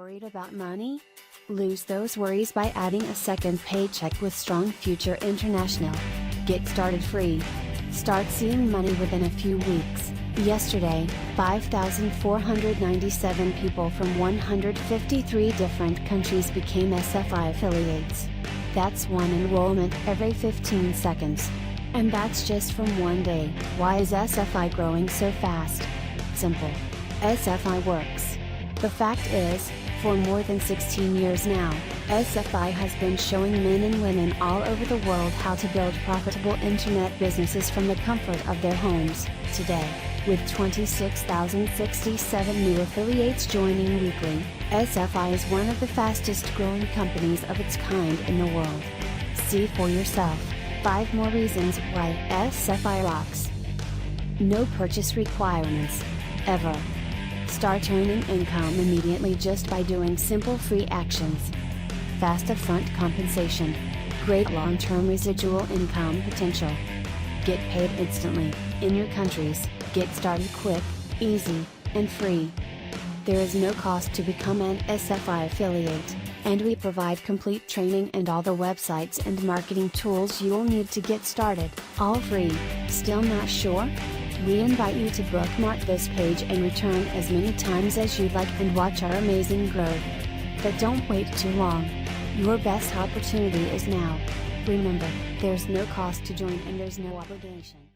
Worried about money? Lose those worries by adding a second paycheck with Strong Future International. Get started free. Start seeing money within a few weeks. Yesterday, 5,497 people from 153 different countries became SFI affiliates. That's one enrollment every 15 seconds. And that's just from one day. Why is SFI growing so fast? Simple. SFI works. The fact is, for more than 16 years now, SFI has been showing men and women all over the world how to build profitable internet businesses from the comfort of their homes. Today, with 26,067 new affiliates joining weekly, SFI is one of the fastest growing companies of its kind in the world. See for yourself 5 more reasons why SFI rocks. No purchase requirements. Ever. Start earning income immediately just by doing simple free actions. Fast upfront compensation. Great long-term residual income potential. Get paid instantly, in your countries. Get started quick, easy, and free. There is no cost to become an SFI affiliate, and we provide complete training and all the websites and marketing tools you'll need to get started, all free. Still not sure? We invite you to bookmark this page and return as many times as you'd like and watch our amazing growth. But don't wait too long. Your best opportunity is now. Remember, there's no cost to join and there's no obligation.